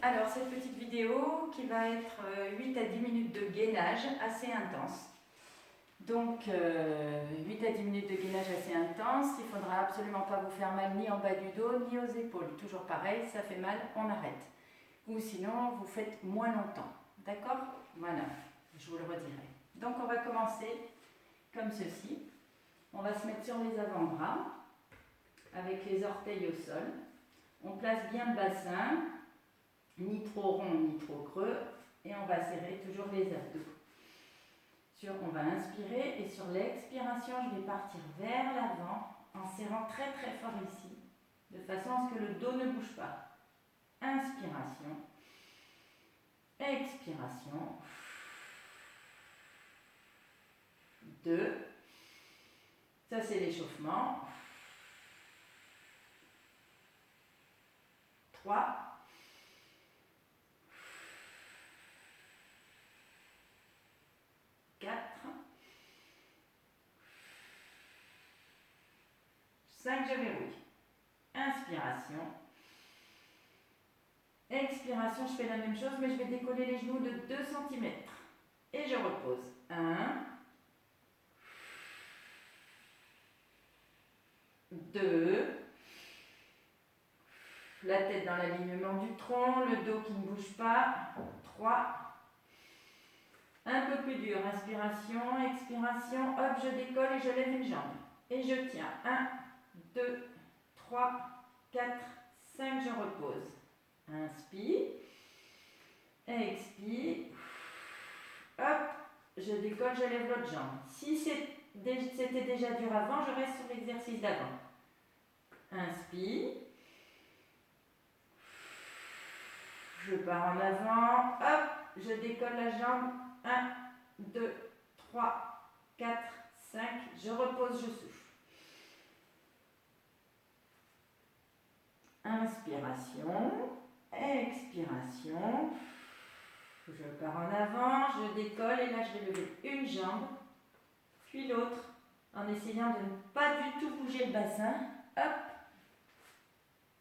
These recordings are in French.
Alors cette petite vidéo qui va être 8 à 10 minutes de gainage assez intense. Donc 8 à 10 minutes de gainage assez intense, il ne faudra absolument pas vous faire mal ni en bas du dos ni aux épaules. Toujours pareil, ça fait mal, on arrête. Ou sinon vous faites moins longtemps. D'accord? Voilà, je vous le redirai. Donc on va commencer comme ceci. On va se mettre sur les avant-bras avec les orteils au sol. On place bien le bassin, ni trop rond ni trop creux, et on va serrer toujours les abdos. On va inspirer et sur l'expiration, je vais partir vers l'avant en serrant très très fort ici, de façon à ce que le dos ne bouge pas. Inspiration, expiration, 2, ça c'est l'échauffement, 3, 4, 5, je verrouille. Inspiration. Expiration, je fais la même chose, mais je vais décoller les genoux de 2 cm. Et je repose. 1, 2, la tête dans l'alignement du tronc, le dos qui ne bouge pas. 3, un peu plus dur, inspiration, expiration, hop, je décolle et je lève une jambe. Et je tiens, 1, 2, 3, 4, 5, je repose. Inspire, expire, hop, je décolle, je lève l'autre jambe. Si c'était déjà dur avant, je reste sur l'exercice d'avant. Inspire, je pars en avant, hop, je décolle la jambe. 1, 2, 3, 4, 5, je repose, je souffle. Inspiration, expiration, je pars en avant, je décolle et là je vais lever une jambe, puis l'autre, en essayant de ne pas du tout bouger le bassin. Hop,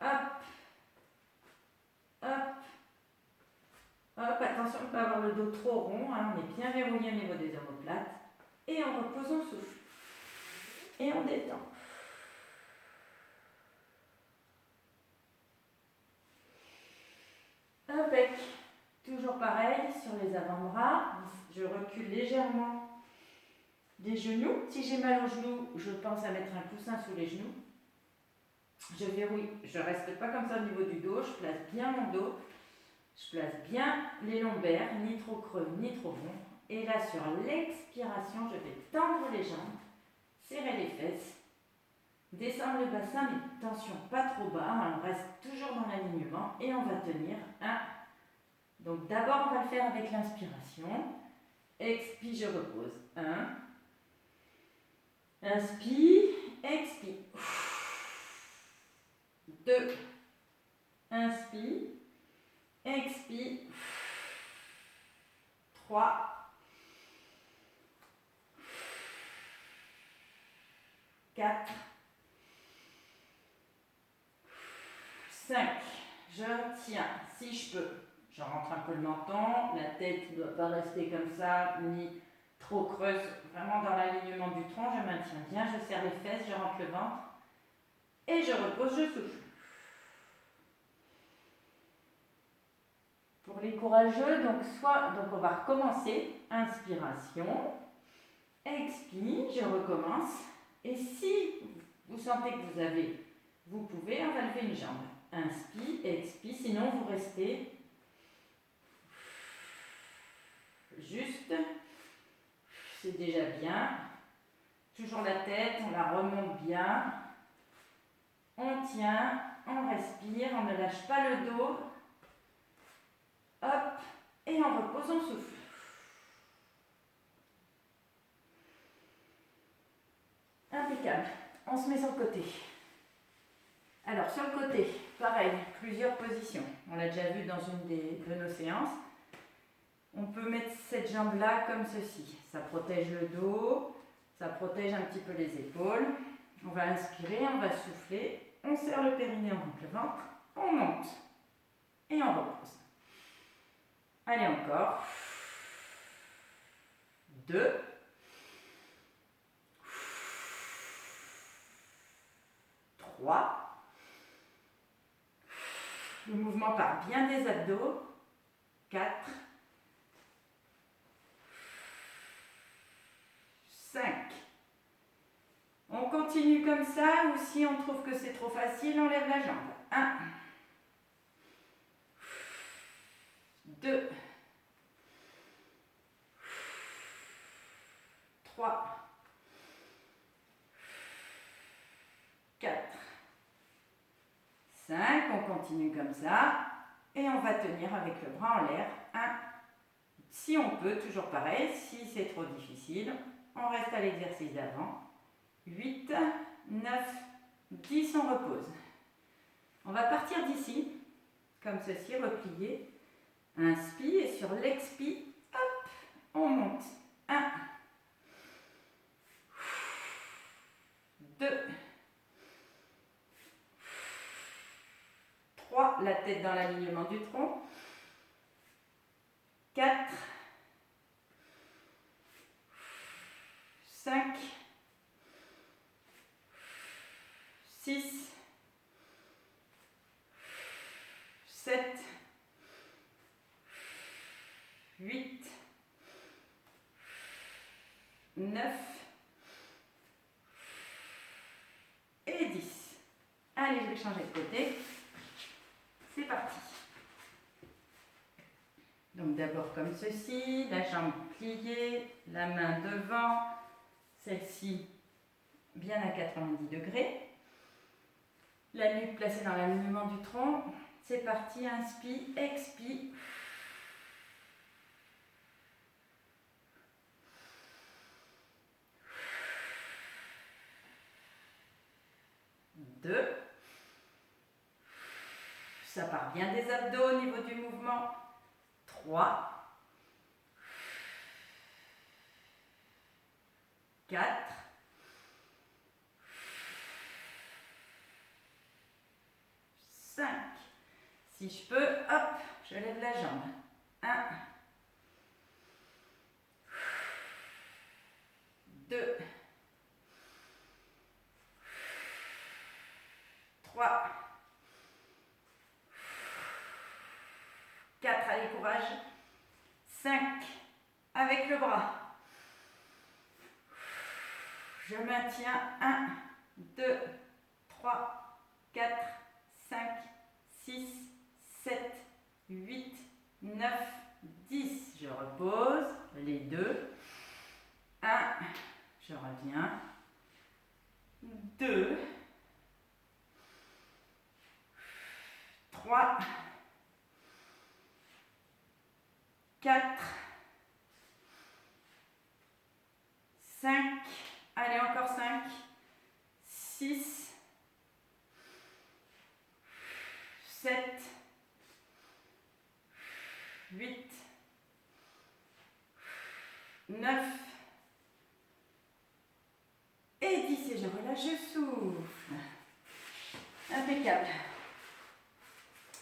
hop, hop, hop, attention de ne pas avoir le dos trop rond, hein, on est bien verrouillé au niveau des omoplates. Et on repose, on souffle. Et on détend. Impec. Toujours pareil, sur les avant-bras, je recule légèrement les genoux. Si j'ai mal aux genoux, je pense à mettre un coussin sous les genoux. Je verrouille, je ne reste pas comme ça au niveau du dos, je place bien mon dos. Je place bien les lombaires, ni trop creux, ni trop rond. Et là, sur l'expiration, je vais tendre les jambes, serrer les fesses, descendre le bassin, mais attention, pas trop bas, on reste toujours dans l'alignement et on va tenir 1. Donc d'abord, on va le faire avec l'inspiration. Expire, je repose. 1. Inspire, expire. 2. Inspire, expire. 3. 4. 5. Je tiens, si je peux. Je rentre un peu le menton, la tête ne doit pas rester comme ça, ni trop creuse, vraiment dans l'alignement du tronc, je maintiens bien, je serre les fesses, je rentre le ventre, et je repose, je souffle. Pour les courageux, donc on va recommencer, inspiration, expire, je recommence, et si vous sentez que vous pouvez enlever une jambe. Inspire, expire, sinon vous restez juste, c'est déjà bien. Toujours la tête, on la remonte bien. On tient, on respire, on ne lâche pas le dos. Hop, et on repose, on souffle. Impeccable. On se met sur le côté. Alors, sur le côté, pareil, plusieurs positions. On l'a déjà vu dans une de nos séances. On peut mettre cette jambe-là comme ceci. Ça protège le dos, ça protège un petit peu les épaules. On va inspirer, on va souffler. On serre le périnée, on monte le ventre. On monte et on repose. Allez, encore. 2. 3. Le mouvement part bien des abdos. 4. 5. On continue comme ça, ou si on trouve que c'est trop facile, on lève la jambe. 1. 2. 3. 4. 5. On continue comme ça. Et on va tenir avec le bras en l'air. 1. Si on peut, toujours pareil. Si c'est trop difficile, on reste à l'exercice d'avant. 8, 9, 10, on repose. On va partir d'ici, comme ceci, replié. Inspire et sur l'expire, hop, on monte. 1, 2, 3, la tête dans l'alignement du tronc. 4, 5, 6, 7, 8, 9 et 10. Allez, je vais changer de côté. C'est parti. Donc d'abord comme ceci, la jambe pliée, la main devant, celle-ci bien à 90 degrés. La nuque placée dans l'alignement du tronc. C'est parti, inspire, expire. 2. Ça part bien des abdos au niveau du mouvement. 3. 4. 5. Si je peux, hop, je lève la jambe. 1. 2. 3. 4. Allez, courage. 5. Avec le bras. Je maintiens. 1, 2, 3, 4, 5, 6, 7, 8, 9, 10. Je repose. Les 2. 1. Je reviens. 2. 3. 4. 5. Allez, encore 5. 6. 7. 8. 9. Et 10. Et je relâche, je souffle. Impeccable.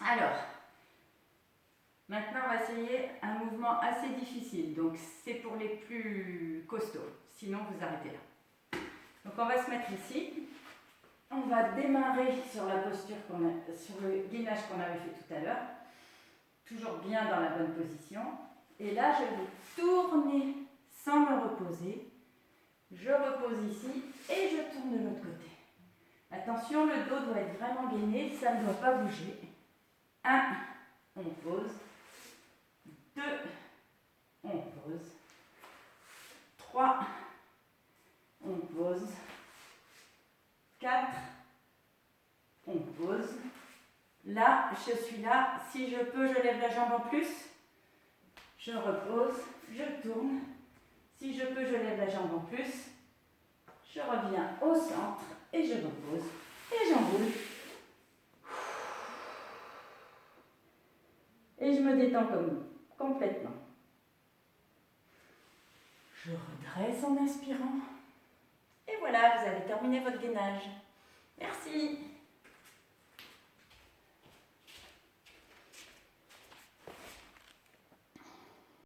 Alors, maintenant on va essayer un mouvement assez difficile. Donc c'est pour les plus costauds. Sinon vous arrêtez là. Donc on va se mettre ici. On va démarrer sur la posture sur le gainage qu'on avait fait tout à l'heure. Toujours bien dans la bonne position. Et là je vais tourner sans me reposer. Je repose ici et je tourne de l'autre côté. Attention, le dos doit être vraiment gainé, ça ne doit pas bouger. 1, on pose. 2, on pose. 3, on pose. 4, on pose. Là, je suis là. Si je peux, je lève la jambe en plus. Je repose, je tourne. Si je peux, je lève la jambe en plus. Je reviens au centre et je repose. Et j'enroule. Et je me détends complètement. Je redresse en inspirant. Et voilà, vous avez terminé votre gainage. Merci.